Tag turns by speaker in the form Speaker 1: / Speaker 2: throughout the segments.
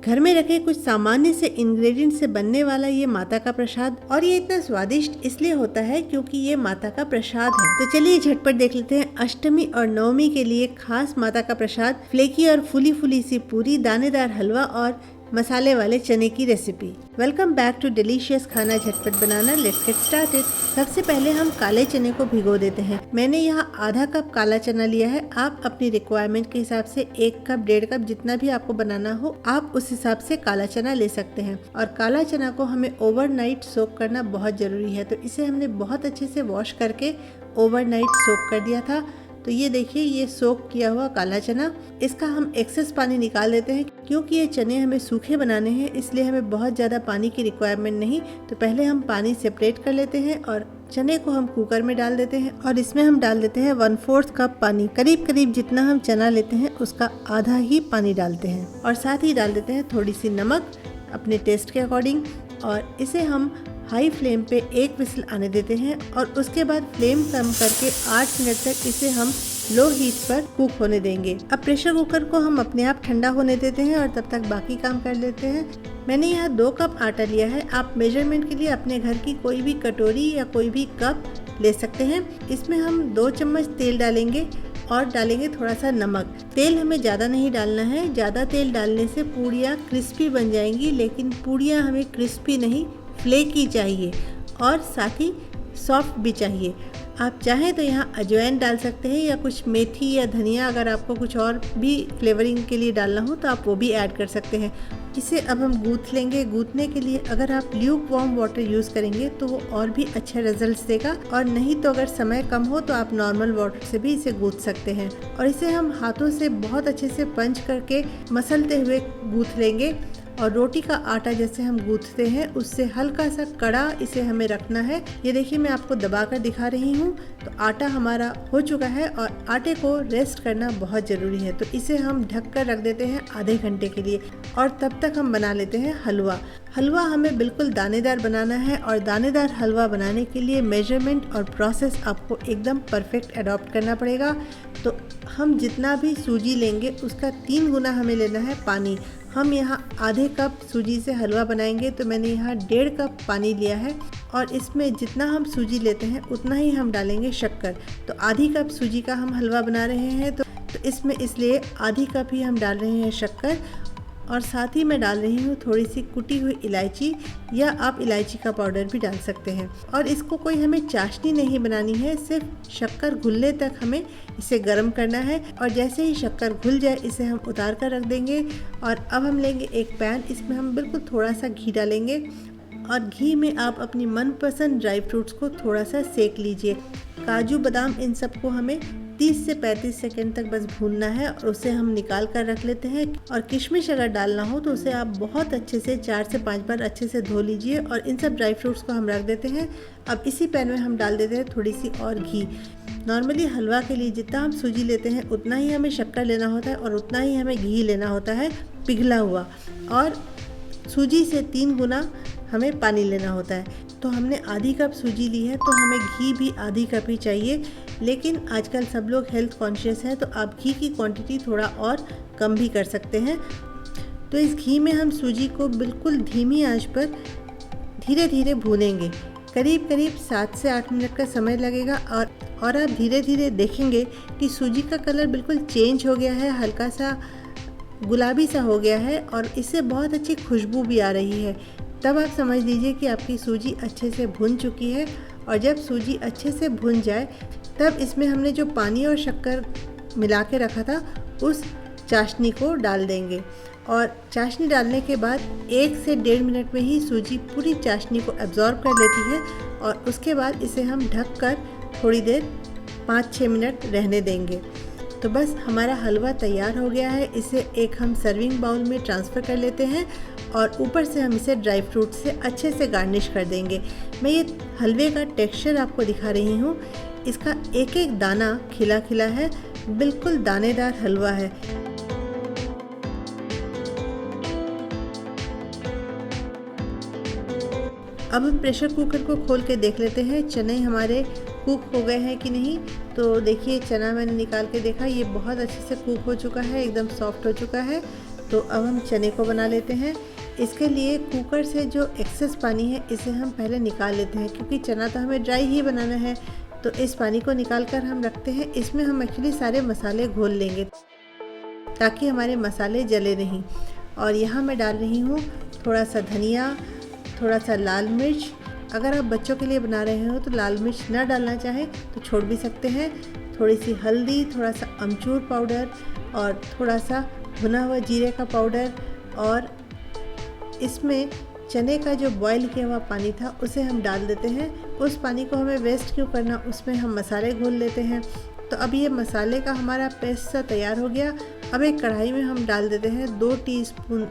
Speaker 1: घर में रखे कुछ सामान्य से इंग्रेडिएंट से बनने वाला ये माता का प्रसाद, और ये इतना स्वादिष्ट इसलिए होता है क्योंकि ये माता का प्रसाद है। तो चलिए झटपट देख लेते हैं अष्टमी और नवमी के लिए खास माता का प्रसाद, फ्लेकी और फूली फूली सी पूरी, दानेदार हलवा और मसाले वाले चने की रेसिपी। वेलकम बैक टू डिलीशियस खाना झटपट बनाना। Let's get started. सबसे पहले हम काले चने को भिगो देते हैं। मैंने यहाँ आधा कप काला चना लिया है। आप अपनी रिक्वायरमेंट के हिसाब से 1 कप 1.5 कप जितना भी आपको बनाना हो आप उस हिसाब से काला चना ले सकते हैं। और काला चना को हमें ओवरनाइट सोक करना बहुत जरूरी है। तो इसे हमने बहुत अच्छे से वॉश करके ओवरनाइट सोक कर दिया था। तो ये देखिए, ये सोक किया हुआ काला चना, इसका हम एक्सेस पानी निकाल देते हैं क्योंकि ये चने हमें सूखे बनाने हैं, इसलिए हमें बहुत ज़्यादा पानी की रिक्वायरमेंट नहीं। तो पहले हम पानी सेपरेट कर लेते हैं और चने को हम कुकर में डाल देते हैं और इसमें हम डाल देते हैं 1/4 कप पानी। करीब करीब जितना हम चना लेते हैं उसका आधा ही पानी डालते हैं और साथ ही डाल देते हैं थोड़ी सी नमक अपने टेस्ट के अकॉर्डिंग। और इसे हम हाई फ्लेम पे 1 विसल आने देते हैं और उसके बाद फ्लेम कम करके 8 मिनट तक इसे हम लो हीट पर कुक होने देंगे। अब प्रेशर कुकर को हम अपने आप ठंडा होने देते हैं और तब तक बाकी काम कर लेते हैं। मैंने यहाँ 2 कप आटा लिया है। आप मेजरमेंट के लिए अपने घर की कोई भी कटोरी या कोई भी कप ले सकते हैं। इसमें हम 2 चम्मच तेल डालेंगे और डालेंगे थोड़ा सा नमक। तेल हमें ज़्यादा नहीं डालना है, ज़्यादा तेल डालने से पूड़ियाँ क्रिस्पी बन जाएंगी, लेकिन पूड़ियाँ हमें क्रिस्पी नहीं फ्लेकी चाहिए और साथ ही सॉफ्ट भी चाहिए। आप चाहें तो यहाँ अजवाइन डाल सकते हैं या कुछ मेथी या धनिया, अगर आपको कुछ और भी फ्लेवरिंग के लिए डालना हो तो आप वो भी ऐड कर सकते हैं। इसे अब हम गूँथ लेंगे। गूँथने के लिए अगर आप ल्यूक वार्म वाटर यूज़ करेंगे तो वो और भी अच्छे रिजल्ट्स देगा, और नहीं तो अगर समय कम हो तो आप नॉर्मल वाटर से भी इसे गूँथ सकते हैं। और इसे हम हाथों से बहुत अच्छे से पंच करके मसलते हुए गूँथ लेंगे। और रोटी का आटा जैसे हम गूँथते हैं उससे हल्का सा कड़ा इसे हमें रखना है। ये देखिए, मैं आपको दबाकर दिखा रही हूँ। तो आटा हमारा हो चुका है और आटे को रेस्ट करना बहुत ज़रूरी है। तो इसे हम ढक कर रख देते हैं आधे घंटे के लिए और तब तक हम बना लेते हैं हलवा। हलवा हमें बिल्कुल दानेदार बनाना है और दानेदार हलवा बनाने के लिए मेजरमेंट और प्रोसेस आपको एकदम परफेक्ट अडॉप्ट करना पड़ेगा। तो हम जितना भी सूजी लेंगे उसका 3 गुना हमें लेना है पानी। हम यहाँ आधे कप सूजी से हलवा बनाएंगे तो मैंने यहाँ 1.5 कप पानी लिया है और इसमें जितना हम सूजी लेते हैं उतना ही हम डालेंगे शक्कर। तो आधी कप सूजी का हम हलवा बना रहे हैं तो इसमें इसलिए आधी कप ही हम डाल रहे हैं शक्कर। और साथ ही मैं डाल रही हूँ थोड़ी सी कुटी हुई इलायची, या आप इलायची का पाउडर भी डाल सकते हैं। और इसको कोई हमें चाशनी नहीं बनानी है, सिर्फ शक्कर घुलने तक हमें इसे गर्म करना है। और जैसे ही शक्कर घुल जाए इसे हम उतार कर रख देंगे। और अब हम लेंगे एक पैन, इसमें हम बिल्कुल थोड़ा सा घी डालेंगे और घी में आप अपनी मनपसंद ड्राई फ्रूट्स को थोड़ा सा सेक लीजिए। काजू बादाम इन सबको हमें 30 से 35 सेकंड तक बस भूनना है और उसे हम निकाल कर रख लेते हैं। और किशमिश अगर डालना हो तो उसे आप बहुत अच्छे से 4 से 5 बार अच्छे से धो लीजिए। और इन सब ड्राई फ्रूट्स को हम रख देते हैं। अब इसी पैन में हम डाल देते हैं थोड़ी सी और घी। नॉर्मली हलवा के लिए जितना हम सूजी लेते हैं उतना ही हमें शक्कर लेना होता है और उतना ही हमें घी लेना होता है पिघला हुआ, और सूजी से 3 गुना हमें पानी लेना होता है। तो हमने आधी कप सूजी ली है तो हमें घी भी आधी कप ही चाहिए। लेकिन आजकल सब लोग हेल्थ कॉन्शियस हैं तो आप घी की क्वांटिटी थोड़ा और कम भी कर सकते हैं। तो इस घी में हम सूजी को बिल्कुल धीमी आंच पर धीरे धीरे भूनेंगे। करीब करीब 7 से 8 मिनट का समय लगेगा। और आप धीरे धीरे देखेंगे कि सूजी का कलर बिल्कुल चेंज हो गया है, हल्का सा गुलाबी सा हो गया है और इससे बहुत अच्छी खुशबू भी आ रही है। तब आप समझ लीजिए कि आपकी सूजी अच्छे से भुन चुकी है। और जब सूजी अच्छे से भुन जाए तब इसमें हमने जो पानी और शक्कर मिला के रखा था उस चाशनी को डाल देंगे। और चाशनी डालने के बाद 1 से 1.5 मिनट में ही सूजी पूरी चाशनी को एब्जॉर्ब कर लेती है। और उसके बाद इसे हम ढक कर थोड़ी देर 5-6 मिनट रहने देंगे। तो बस हमारा हलवा तैयार हो गया है। इसे एक हम सर्विंग बाउल में ट्रांसफ़र कर लेते हैं और ऊपर से हम इसे ड्राई फ्रूट से अच्छे से गार्निश कर देंगे। मैं ये हलवे का टेक्सचर आपको दिखा रही हूँ। इसका एक एक दाना खिला खिला है, बिल्कुल दानेदार हलवा है। अब हम प्रेशर कुकर को खोल के देख लेते हैं चने हमारे कुक हो गए हैं कि नहीं। तो देखिए, चना मैंने निकाल के देखा, ये बहुत अच्छे से कुक हो चुका है, एकदम सॉफ्ट हो चुका है। तो अब हम चने को बना लेते हैं। इसके लिए कुकर से जो एक्सेस पानी है इसे हम पहले निकाल लेते हैं, क्योंकि चना तो हमें ड्राई ही बनाना है। तो इस पानी को निकाल कर हम रखते हैं। इसमें हम एक्चुअली सारे मसाले घोल लेंगे ताकि हमारे मसाले जले नहीं। और यहाँ मैं डाल रही हूँ थोड़ा सा धनिया, थोड़ा सा लाल मिर्च। अगर आप बच्चों के लिए बना रहे हो तो लाल मिर्च ना डालना चाहें तो छोड़ भी सकते हैं। थोड़ी सी हल्दी, थोड़ा सा अमचूर पाउडर और थोड़ा सा भुना हुआ जीरे का पाउडर। और इसमें चने का जो बॉईल किया हुआ पानी था उसे हम डाल देते हैं। उस पानी को हमें वेस्ट क्यों करना, उसमें हम मसाले घोल लेते हैं। तो अब ये मसाले का हमारा पेस्ट सा तैयार हो गया। अब एक कढ़ाई में हम डाल देते हैं 2 टीस्पून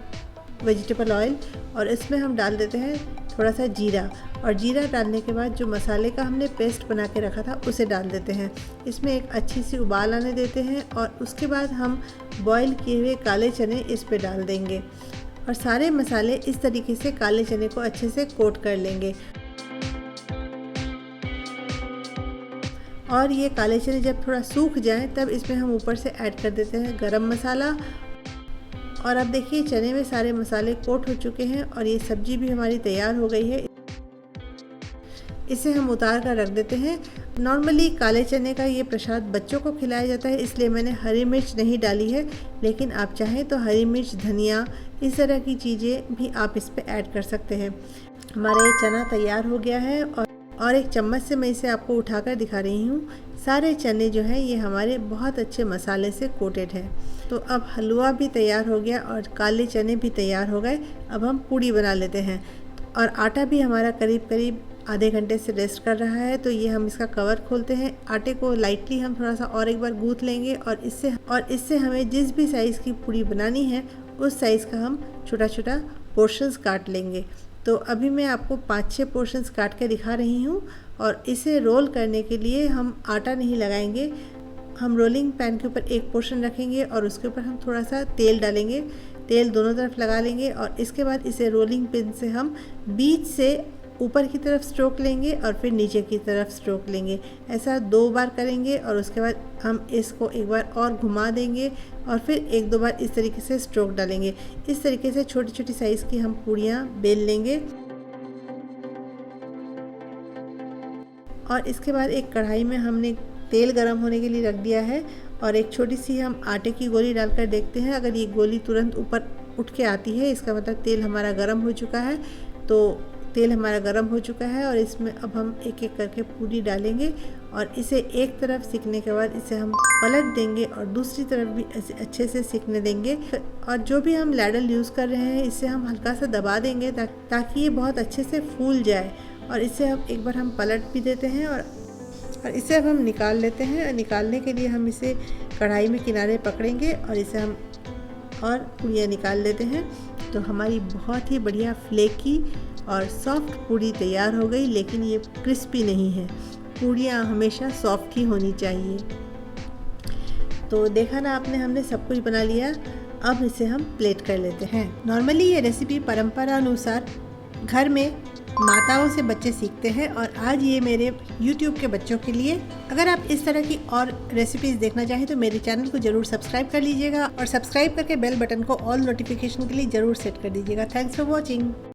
Speaker 1: वेजिटेबल ऑयल और इसमें हम डाल देते हैं थोड़ा सा जीरा। और जीरा डालने के बाद जो मसाले का हमने पेस्ट बना के रखा था उसे डाल देते हैं। इसमें एक अच्छी सी उबाल आने देते हैं और उसके बाद हम बॉईल किए हुए काले चने इस पे डाल देंगे और सारे मसाले इस तरीके से काले चने को अच्छे से कोट कर लेंगे। और ये काले चने जब थोड़ा सूख जाएं तब इसमें हम ऊपर से ऐड कर देते हैं गरम मसाला। और अब देखिए चने में सारे मसाले कोट हो चुके हैं और ये सब्जी भी हमारी तैयार हो गई है। इसे हम उतार कर रख देते हैं। नॉर्मली काले चने का ये प्रसाद बच्चों को खिलाया जाता है, इसलिए मैंने हरी मिर्च नहीं डाली है, लेकिन आप चाहें तो हरी मिर्च, धनिया, इस तरह की चीज़ें भी आप इस पे ऐड कर सकते हैं। हमारा ये चना तैयार हो गया है और एक चम्मच से मैं इसे आपको उठाकर दिखा रही हूँ। सारे चने जो हैं ये हमारे बहुत अच्छे मसाले से कोटेड है। तो अब हलवा भी तैयार हो गया और काले चने भी तैयार हो गए। अब हम पूड़ी बना लेते हैं। और आटा भी हमारा करीब करीब आधे घंटे से रेस्ट कर रहा है। तो ये हम इसका कवर खोलते हैं। आटे को लाइटली हम थोड़ा सा और एक बार गूँथ लेंगे और इससे हमें जिस भी साइज़ की पूड़ी बनानी है उस साइज़ का हम छोटा छोटा पोर्शंस काट लेंगे। तो अभी मैं आपको 5-6 पोर्शंस काट के दिखा रही हूँ। और इसे रोल करने के लिए हम आटा नहीं लगाएंगे। हम रोलिंग पैन के ऊपर एक पोर्शन रखेंगे और उसके ऊपर हम थोड़ा सा तेल डालेंगे। तेल दोनों तरफ लगा लेंगे और इसके बाद इसे रोलिंग पिन से हम बीच से ऊपर की तरफ स्ट्रोक लेंगे और फिर नीचे की तरफ स्ट्रोक लेंगे। ऐसा 2 बार करेंगे और उसके बाद हम इसको एक बार और घुमा देंगे और फिर 1-2 बार इस तरीके से स्ट्रोक डालेंगे। इस तरीके से छोटी छोटी साइज़ की हम पूड़ियाँ बेल लेंगे। और इसके बाद एक कढ़ाई में हमने तेल गरम होने के लिए रख दिया है और एक छोटी सी हम आटे की गोली डालकर देखते हैं। अगर ये गोली तुरंत ऊपर उठ के आती है इसका मतलब तेल हमारा गर्म हो चुका है। तो तेल हमारा गर्म हो चुका है और इसमें अब हम एक एक करके पूरी डालेंगे और इसे एक तरफ सिकने के बाद इसे हम पलट देंगे और दूसरी तरफ भी ऐसे अच्छे से सिकने देंगे। और जो भी हम लैडल यूज़ कर रहे हैं इसे हम हल्का सा दबा देंगे ताकि ये बहुत अच्छे से फूल जाए। और इसे अब एक बार हम पलट भी देते हैं और इसे अब हम निकाल लेते हैं। और निकालने के लिए हम इसे कढ़ाई में किनारे पकड़ेंगे और इसे हम और पूड़ियाँ निकाल लेते हैं। तो हमारी बहुत ही बढ़िया फ्लेकी और सॉफ्ट पूड़ी तैयार हो गई, लेकिन ये क्रिस्पी नहीं है। पूड़ियाँ हमेशा सॉफ्ट ही होनी चाहिए। तो देखा ना आपने, हमने सब कुछ बना लिया। अब इसे हम प्लेट कर लेते हैं। नॉर्मली ये रेसिपी परंपरा अनुसार घर में माताओं से बच्चे सीखते हैं और आज ये मेरे YouTube के बच्चों के लिए। अगर आप इस तरह की और रेसिपीज़ देखना चाहें तो मेरे चैनल को ज़रूर सब्सक्राइब कर लीजिएगा और सब्सक्राइब करके बेल बटन को ऑल नोटिफिकेशन के लिए ज़रूर सेट कर दीजिएगा। Thanks for watching.